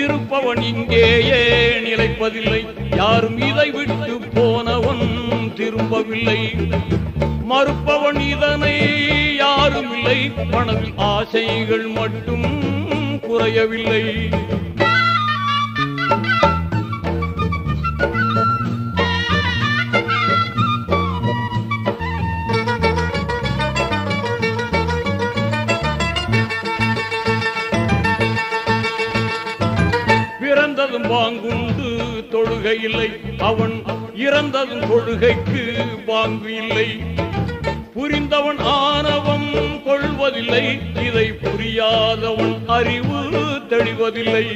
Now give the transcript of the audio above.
இருப்பவன் இங்கேயே நிலைப்பதில்லை, யாரும் இதை விட்டு போனவன் திரும்பவில்லை. மறுப்பவன் இதனை யாரும் இல்லை, மனதில் ஆசைகள் மட்டும் குறையவில்லை. பிறந்ததும் பாங்குண்டு தொழுகை இல்லை, அவன் இறந்ததும் தொழுகைக்கு பாங்கு இல்லை. புரிந்தவன் ஆணவம் கொள்வதில்லை, இதை புரியாதவன் அறிவு தெளிவதில்லை.